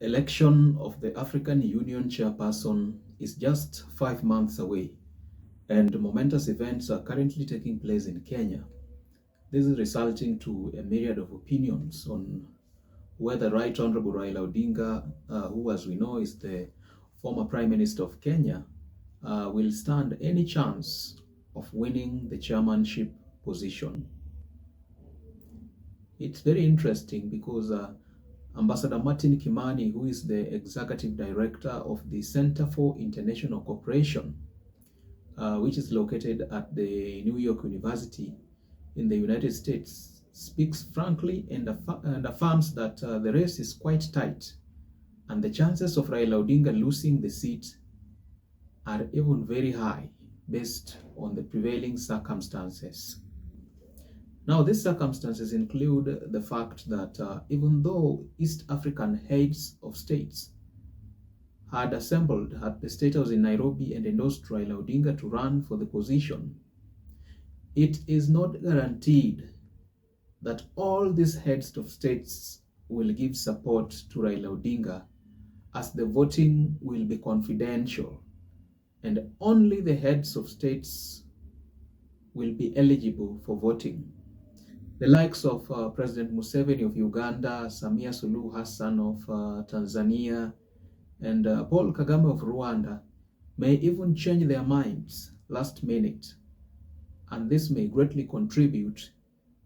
election of the African Union chairperson is just 5 months away, and momentous events are currently taking place in Kenya. This is resulting to a myriad of opinions on whether Right Honorable Raila Odinga, who as we know is the former Prime Minister of Kenya, will stand any chance of winning the chairmanship position. It's very interesting because Ambassador Martin Kimani, who is the Executive Director of the Center for International Cooperation, which is located at the New York University in the United States, speaks frankly and affirms that the race is quite tight and the chances of Raila Odinga losing the seat are even very high based on the prevailing circumstances. Now, these circumstances include the fact that even though East African heads of states had assembled at the State House in Nairobi and endorsed Raila Odinga to run for the position, it is not guaranteed that all these heads of states will give support to Raila Odinga, as the voting will be confidential and only the heads of states will be eligible for voting. The likes of President Museveni of Uganda, Samia Suluhu Hassan of Tanzania, and Paul Kagame of Rwanda may even change their minds last minute, and this may greatly contribute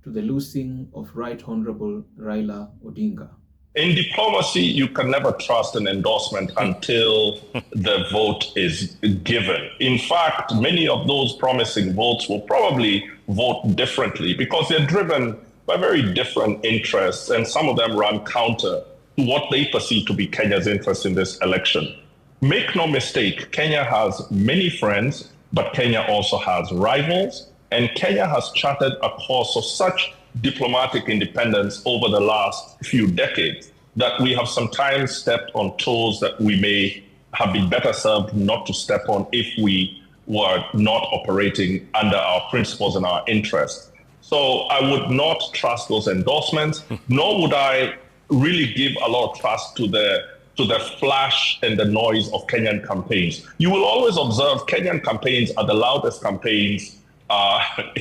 to the losing of Right Honorable Raila Odinga. In diplomacy, you can never trust an endorsement until the vote is given. In fact, many of those promising votes will probably vote differently because they're driven by very different interests, and some of them run counter to what they perceive to be Kenya's interest in this election. Make no mistake, Kenya has many friends, but Kenya also has rivals, and Kenya has charted a course of such diplomatic independence over the last few decades that we have sometimes stepped on toes that we may have been better served not to step on if we were not operating under our principles and our interests. So I would not trust those endorsements, nor would I really give a lot of trust to the flash and the noise of Kenyan campaigns. You will always observe Kenyan campaigns are the loudest campaigns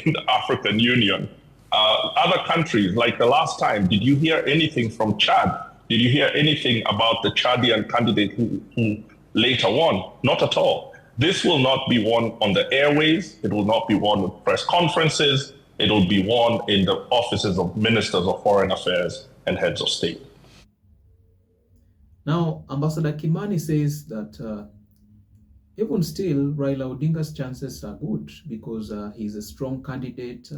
in the African Union. Other countries, like the last time, did you hear anything from Chad? Did you hear anything about the Chadian candidate who later won? Not at all. This will not be won on the airways. It will not be won with press conferences. It will be won in the offices of ministers of foreign affairs and heads of state. Now, Ambassador Kimani says that even still, Raila Odinga's chances are good because he's a strong candidate.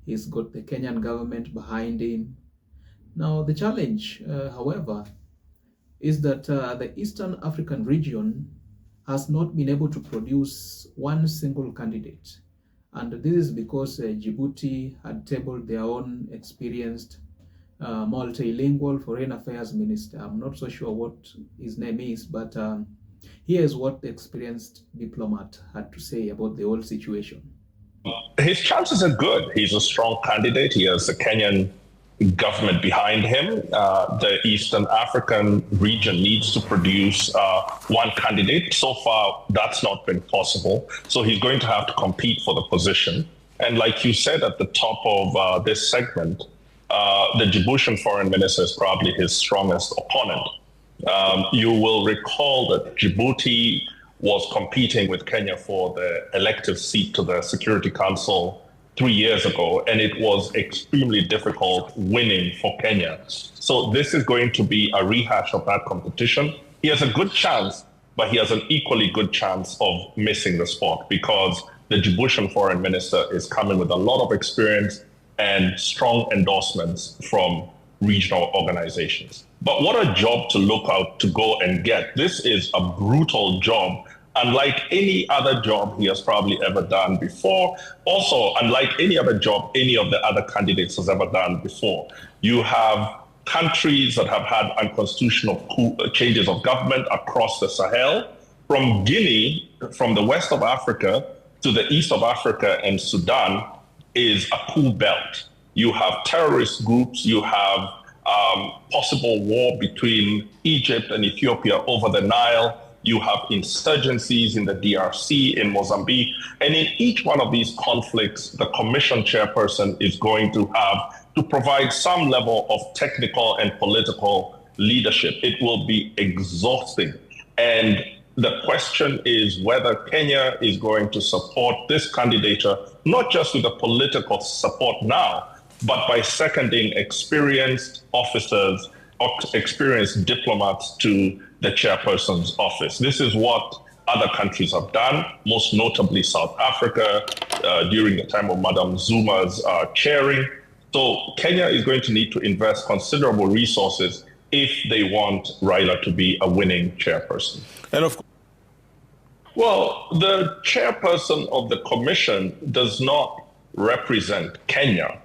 He's got the Kenyan government behind him. Now, the challenge, however, is that the Eastern African region has not been able to produce one single candidate. And this is because Djibouti had tabled their own experienced multilingual foreign affairs minister. I'm not so sure what his name is, but here's what the experienced diplomat had to say about the whole situation. His chances are good. He's a strong candidate. He has the Kenyan government behind him. The Eastern African region needs to produce one candidate. So far, that's not been possible. So he's going to have to compete for the position. And like you said at the top of this segment, the Djiboutian foreign minister is probably his strongest opponent. You will recall that Djibouti was competing with Kenya for the elective seat to the Security Council 3 years ago, and it was extremely difficult winning for Kenya. So this is going to be a rehash of that competition. He has a good chance, but he has an equally good chance of missing the spot because the Djiboutian foreign minister is coming with a lot of experience and strong endorsements from regional organizations. But what a job to look out to go and get. This is a brutal job, unlike any other job he has probably ever done before. Also, unlike any other job any of the other candidates has ever done before. You have countries that have had unconstitutional changes of government across the Sahel, from Guinea, from the west of Africa to the east of Africa and Sudan is a coup belt. You have terrorist groups, you have possible war between Egypt and Ethiopia over the Nile. You have insurgencies in the DRC, in Mozambique. And in each one of these conflicts, the commission chairperson is going to have to provide some level of technical and political leadership. It will be exhausting. And the question is whether Kenya is going to support this candidature, not just with the political support now, but by seconding experienced officers or experienced diplomats to the chairperson's office. This is what other countries have done, most notably South Africa during the time of Madam Zuma's chairing. So Kenya is going to need to invest considerable resources if they want Raila to be a winning chairperson. And of course, well, the chairperson of the commission does not represent Kenya.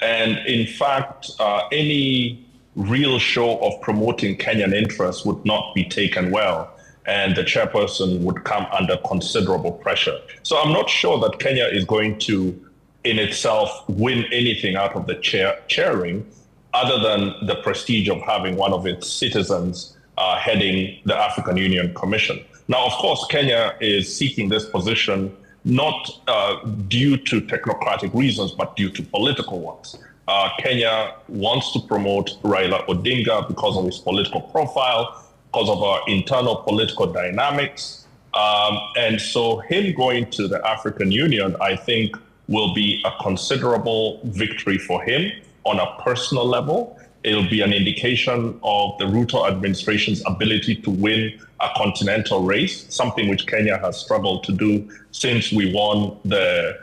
And in fact, any real show of promoting Kenyan interests would not be taken well, and the chairperson would come under considerable pressure. So I'm not sure that Kenya is going to, in itself, win anything out of the chairing, other than the prestige of having one of its citizens heading the African Union Commission. Now, of course, Kenya is seeking this position not due to technocratic reasons, but due to political ones. Kenya wants to promote Raila Odinga because of his political profile, because of our internal political dynamics. And so him going to the African Union, I think, will be a considerable victory for him on a personal level. It'll be an indication of the Ruto administration's ability to win a continental race, something which Kenya has struggled to do since we won the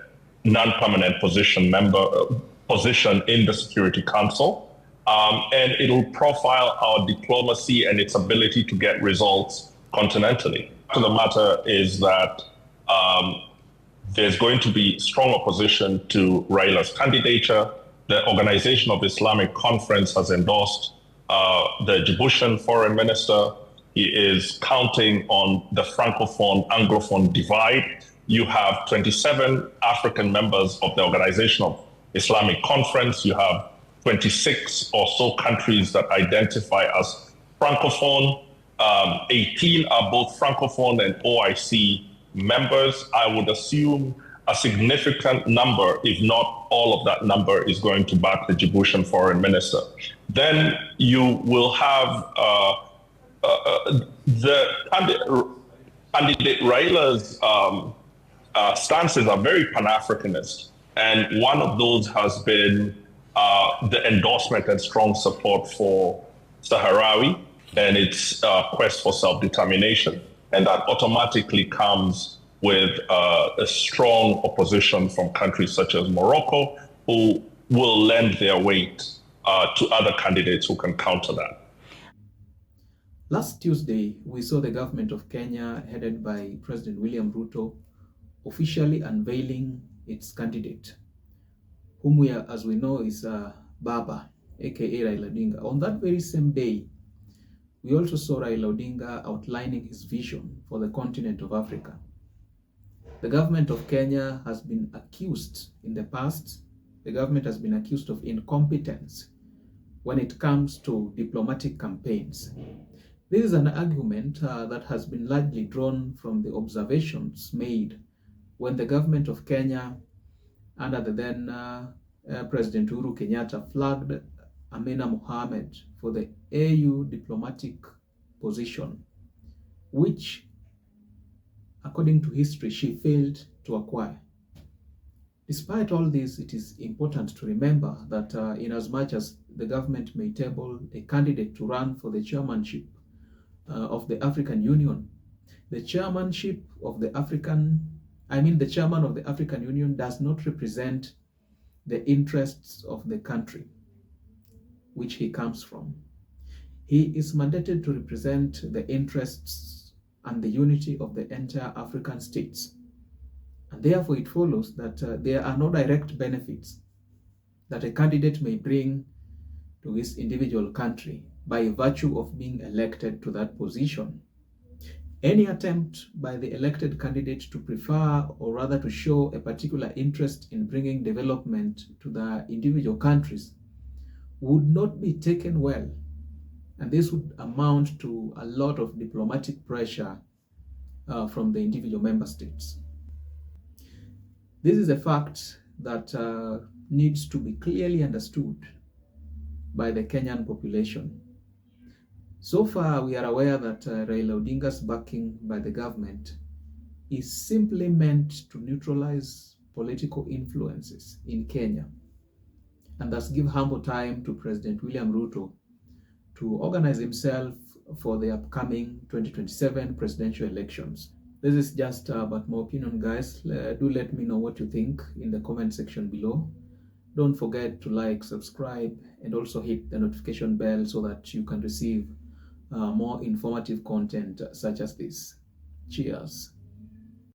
non-permanent position in the Security Council. And it'll profile our diplomacy and its ability to get results continentally. The matter is that there's going to be strong opposition to Raila's candidature. The Organization of Islamic Conference has endorsed the Djiboutian foreign minister. He is counting on the Francophone-Anglophone divide. You have 27 African members of the Organization of Islamic Conference. You have 26 or so countries that identify as Francophone. 18 are both Francophone and OIC members. I would assume a significant number, if not all of that number, is going to back the Djiboutian foreign minister. Then you will have the candidate Raila's stances are very Pan-Africanist. And one of those has been the endorsement and strong support for Sahrawi and its quest for self-determination. And that automatically comes with a strong opposition from countries such as Morocco, who will lend their weight to other candidates who can counter that. Last Tuesday, we saw the government of Kenya, headed by President William Ruto, officially unveiling its candidate, whom as we know, is Baba, aka Raila Odinga. On that very same day, we also saw Raila Odinga outlining his vision for the continent of Africa. The government of Kenya has been accused in the past, the government has been accused of incompetence when it comes to diplomatic campaigns. This is an argument that has been largely drawn from the observations made when the government of Kenya, under the then President Uhuru Kenyatta, flagged Amina Mohammed for the AU diplomatic position, which, according to history, she failed to acquire. Despite all this, it is important to remember that in as much as the government may table a candidate to run for the chairmanship of the African Union, the chairmanship of the the chairman of the African Union does not represent the interests of the country which he comes from. He is mandated to represent the interests and the unity of the entire African states. And therefore it follows that there are no direct benefits that a candidate may bring to his individual country by virtue of being elected to that position. Any attempt by the elected candidate to prefer, or rather to show a particular interest in bringing development to the individual countries, would not be taken well, and this would amount to a lot of diplomatic pressure from the individual member states. This is a fact that needs to be clearly understood by the Kenyan population. So far, we are aware that Raila Odinga's backing by the government is simply meant to neutralize political influences in Kenya and thus give humble time to President William Ruto to organize himself for the upcoming 2027 presidential elections. This is just but my opinion, guys. Do let me know what you think in the comment section below. Don't forget to like, subscribe, and also hit the notification bell so that you can receive more informative content such as this. Cheers.